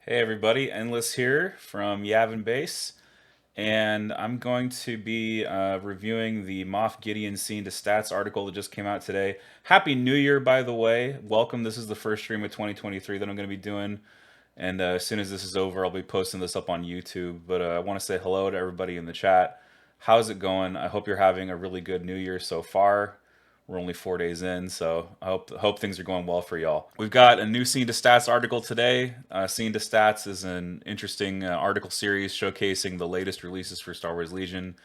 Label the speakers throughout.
Speaker 1: Hey everybody, Endless here from Yavin Base, and I'm going to be reviewing the Moff Gideon Scene to Stats article that just came out today. Happy New Year, by the way. Welcome. This is the first stream of 2023 that I'm going to be doing, and as soon as this is over, I'll be posting this up on YouTube. But I want to say hello to everybody in the chat. How's it going? I hope you're having a really good New Year so far. We're only 4 days in, so I hope things are going well for y'all. We've got a new Scene to Stats article today. Scene to Stats is an interesting article series showcasing the latest releases for Star Wars Legion.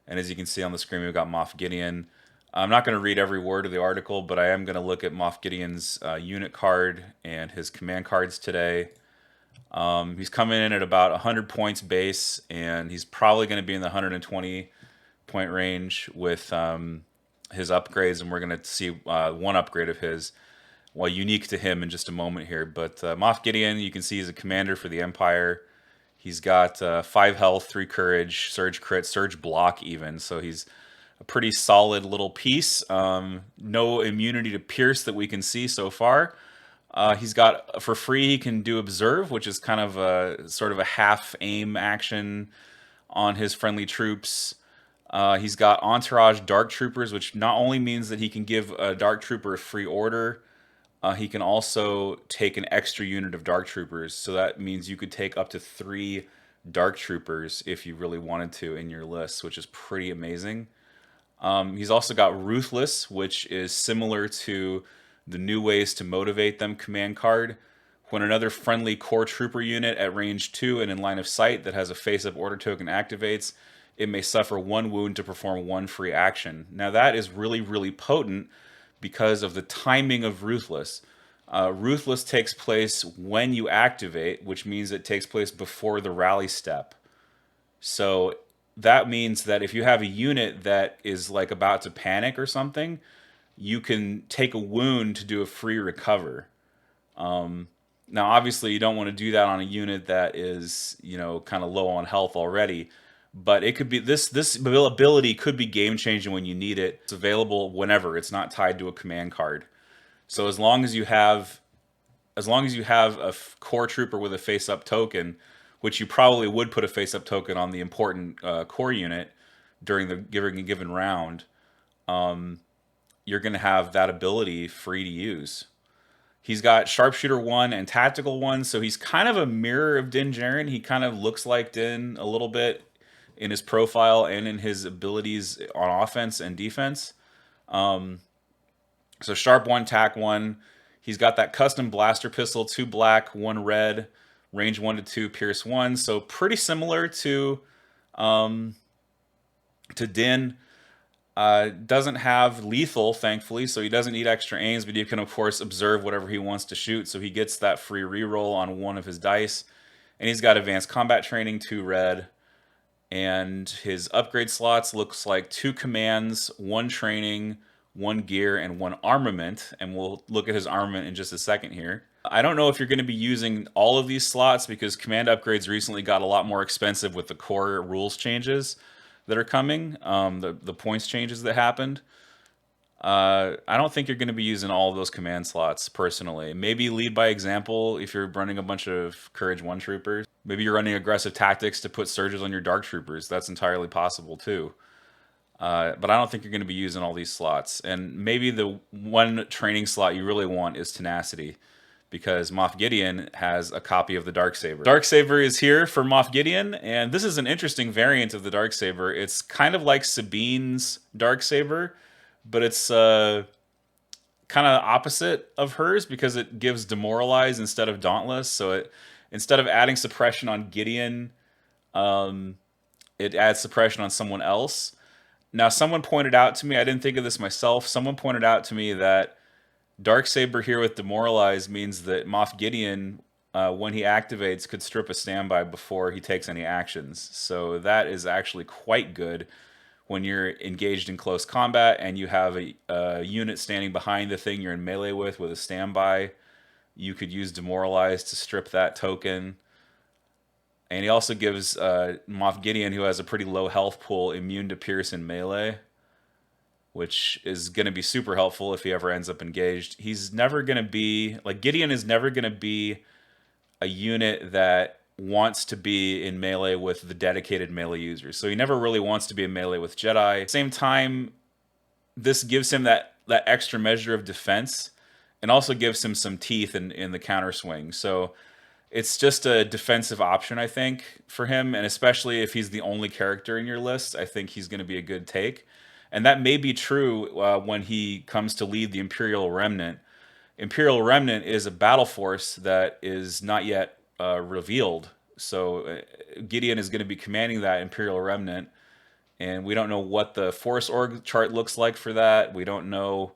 Speaker 1: And as you can see on the screen, we've got Moff Gideon. I'm not going to read every word of the article, but I am going to look at Moff Gideon's unit card and his command cards today. He's coming in at about 100 points base, and he's probably going to be in the 120 point range with his upgrades, and we're going to see one upgrade of his, well, unique to him in just a moment here. But Moff Gideon, you can see he's a commander for the Empire. He's got 5 health, 3 courage, surge crit, surge block even, so he's a pretty solid little piece. No immunity to pierce that we can see so far. He's got, for free, he can do observe, which is kind of a sort of a half aim action on his friendly troops. He's got Entourage Dark Troopers, which not only means that he can give a Dark Trooper a free order, he can also take an extra unit of Dark Troopers. So that means you could take up to 3 Dark Troopers if you really wanted to in your list, which is pretty amazing. He's also got Ruthless, which is similar to the New Ways to Motivate Them command card. When another friendly core trooper unit at range 2 and in line of sight that has a face-up order token activates, it may suffer 1 wound to perform 1 free action. Now that is really, really potent because of the timing of Ruthless. Ruthless takes place when you activate, which means it takes place before the rally step. So that means that if you have a unit that is like about to panic or something, you can take a wound to do a free recover. Now, obviously, you don't want to do that on a unit that is, kind of low on health already. But it could be this ability could be game changing when you need it. It's available whenever. It's not tied to a command card. So as long as you have a core trooper with a face up token, which you probably would put a face up token on the important core unit during the given round, you're going to have that ability free to use. He's got Sharpshooter 1 and Tactical 1, so he's kind of a mirror of Din Djarin. He kind of looks like Din a little bit in his profile and in his abilities on offense and defense. So Sharp 1, Tac 1. He's got that custom blaster pistol, 2 black, 1 red, range 1 to 2, pierce 1. So pretty similar to Din. Doesn't have lethal, thankfully, so he doesn't need extra aims, but you can, of course, observe whatever he wants to shoot, so he gets that free reroll on 1 of his dice. And he's got advanced combat training, 2 red. And his upgrade slots looks like 2 commands, 1 training, 1 gear, and 1 armament. And we'll look at his armament in just a second here. I don't know if you're going to be using all of these slots because command upgrades recently got a lot more expensive with the core rules changes that are coming, the points changes that happened. I don't think you're going to be using all of those command slots personally. Maybe lead by example if you're running a bunch of Courage 1 troopers. Maybe you're running aggressive tactics to put surges on your Dark Troopers. That's entirely possible too. But I don't think you're going to be using all these slots. And maybe the one training slot you really want is Tenacity, because Moff Gideon has a copy of the darksaber. Darksaber is here for Moff Gideon, and this is an interesting variant of the darksaber. It's kind of like Sabine's darksaber, but it's kind of opposite of hers because it gives Demoralize instead of Dauntless. So instead of adding suppression on Gideon, it adds suppression on someone else. Now, someone pointed out to me, I didn't think of this myself, someone pointed out to me that Darksaber here with Demoralize means that Moff Gideon, when he activates, could strip a standby before he takes any actions. So that is actually quite good when you're engaged in close combat and you have a unit standing behind the thing you're in melee with a standby. You could use Demoralize to strip that token. And he also gives Moff Gideon, who has a pretty low health pool, immune to pierce in melee, which is going to be super helpful if he ever ends up engaged. He's never going to be, like, Gideon is never going to be a unit that wants to be in melee with the dedicated melee users. So he never really wants to be in melee with Jedi. At the same time, this gives him that extra measure of defense and also gives him some teeth in the counter swing. So it's just a defensive option, I think, for him. And especially if he's the only character in your list, I think he's going to be a good take. And that may be true when he comes to lead the Imperial Remnant. Imperial Remnant is a battle force that is not yet revealed. So Gideon is going to be commanding that Imperial Remnant, and we don't know what the force org chart looks like for that. We don't know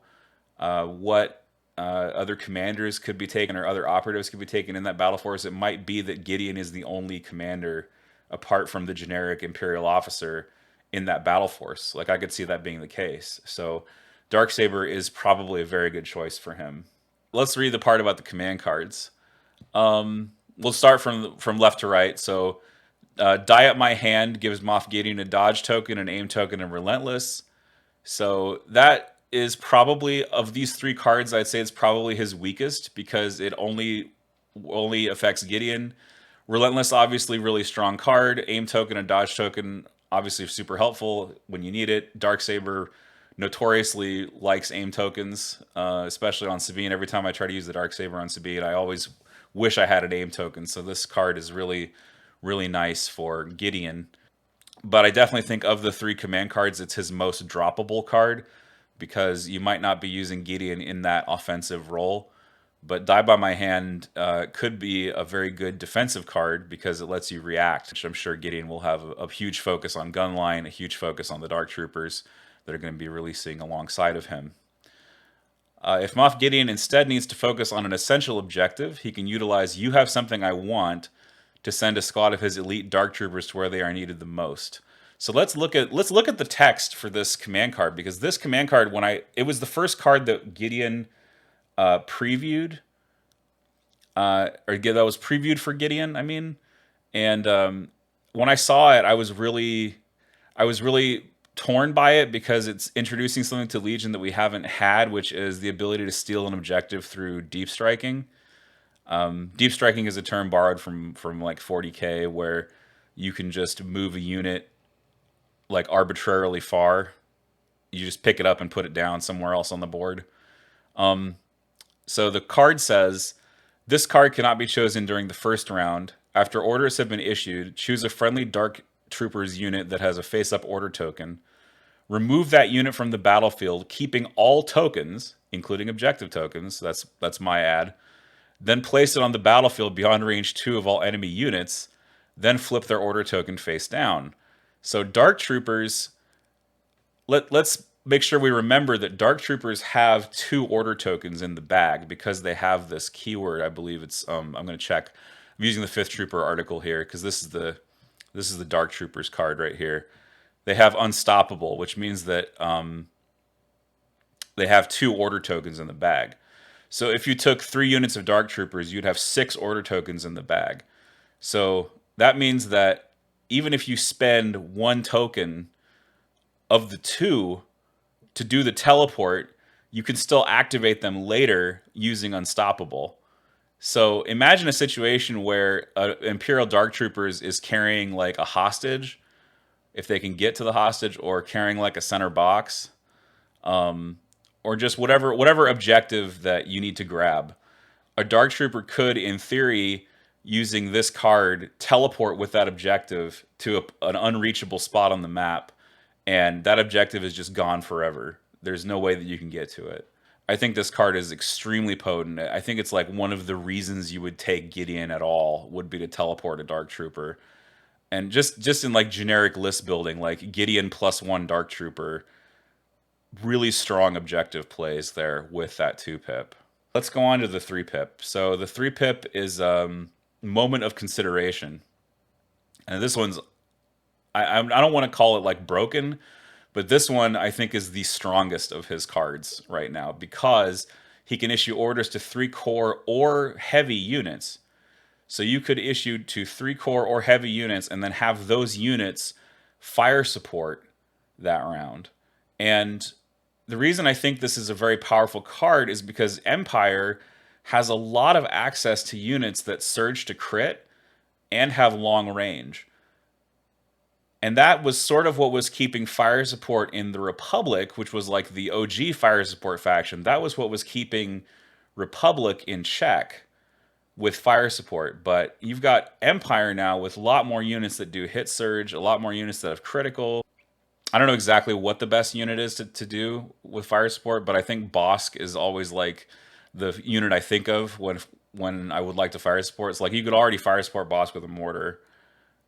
Speaker 1: what other commanders could be taken or other operatives could be taken in that battle force. It might be that Gideon is the only commander apart from the generic Imperial officer in that battle force. Like, I could see that being the case. So darksaber is probably a very good choice for him. Let's read the part about the command cards. We'll start from left to right. So Die Up My Hand gives Moff Gideon a dodge token, an aim token, and relentless. So that is probably, of these three cards, I'd say it's probably his weakest because it only affects Gideon. Relentless, obviously, really strong card. Aim token and dodge token, obviously super helpful when you need it. Darksaber notoriously likes aim tokens, especially on Sabine. Every time I try to use the Darksaber on Sabine, I always wish I had an aim token. So this card is really, really nice for Gideon. But I definitely think of the three command cards, it's his most droppable card because you might not be using Gideon in that offensive role. But Die By My Hand could be a very good defensive card because it lets you react, which I'm sure Gideon will have a huge focus on gunline, a huge focus on the Dark Troopers that are going to be releasing alongside of him. If Moff Gideon instead needs to focus on an essential objective, he can utilize You Have Something I Want to send a squad of his elite Dark Troopers to where they are needed the most. So let's look at the text for this command card, because this command card, it was the first card that Gideon previewed, or that was previewed for Gideon, I mean. And when I saw it, I was really torn by it because it's introducing something to Legion that we haven't had, which is the ability to steal an objective through deep striking. Deep striking is a term borrowed from like 40k, where you can just move a unit like arbitrarily far. You just pick it up and put it down somewhere else on the board. So the card says, this card cannot be chosen during the first round. After orders have been issued, choose a friendly Dark Troopers unit that has a face-up order token. Remove that unit from the battlefield, keeping all tokens, including objective tokens. That's my ad. Then place it on the battlefield beyond range 2 of all enemy units. Then flip their order token face down. So Dark Troopers, let's make sure we remember that Dark Troopers have 2 order tokens in the bag because they have this keyword. I believe it's I'm going to check. I'm using the 5th Trooper article here because this is the Dark Troopers card right here. They have Unstoppable, which means that they have 2 order tokens in the bag. So if you took 3 units of Dark Troopers, you'd have 6 order tokens in the bag. So that means that even if you spend 1 token of the 2 to do the teleport, you can still activate them later using Unstoppable. So imagine a situation where Imperial Dark Troopers is carrying like a hostage, if they can get to the hostage, or carrying like a center box, or just whatever objective that you need to grab. A Dark Trooper could, in theory, using this card, teleport with that objective to an unreachable spot on the map, and that objective is just gone forever. There's no way that you can get to it. I think this card is extremely potent. I think it's like one of the reasons you would take Gideon at all would be to teleport a Dark Trooper. And just in like generic list building, like Gideon +1 Dark Trooper, really strong objective plays there with that 2-pip. Let's go on to the 3-pip. So the 3-pip is Moment of Consideration. And this one's, I don't want to call it like broken, but this one I think is the strongest of his cards right now because he can issue orders to 3 core or heavy units. So you could issue to 3 core or heavy units and then have those units fire support that round. And the reason I think this is a very powerful card is because Empire has a lot of access to units that surge to crit and have long range. And that was sort of what was keeping fire support in the Republic, which was like the OG fire support faction. That was what was keeping Republic in check with fire support. But you've got Empire now with a lot more units that do hit surge, a lot more units that have critical. I don't know exactly what the best unit is to do with fire support, but I think Bosk is always like the unit I think of when I would like to fire support. It's like you could already fire support Bosk with a mortar.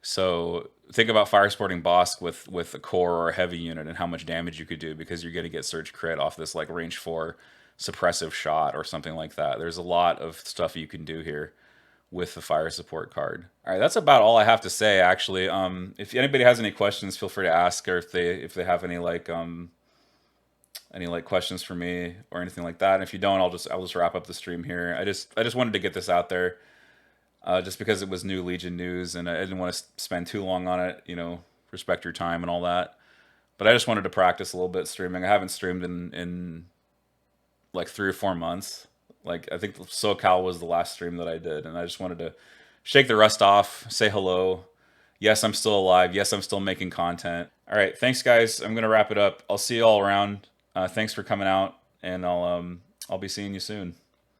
Speaker 1: So think about fire supporting Bosk with a core or a heavy unit and how much damage you could do because you're going to get surge crit off this like range 4 suppressive shot or something like that. There's a lot of stuff you can do here with the fire support card. All right, that's about all I have to say actually. If anybody has any questions, feel free to ask, or if they have any like questions for me or anything like that. And if you don't, I'll just wrap up the stream here. I just wanted to get this out there just because it was new Legion news, and I didn't want to spend too long on it. Respect your time and all that. But I just wanted to practice a little bit streaming. I haven't streamed in like 3 or 4 months. Like I think SoCal was the last stream that I did, and I just wanted to shake the rust off, say hello. Yes, I'm still alive. Yes, I'm still making content. All right, thanks guys. I'm gonna wrap it up. I'll see you all around. Thanks for coming out, and I'll be seeing you soon.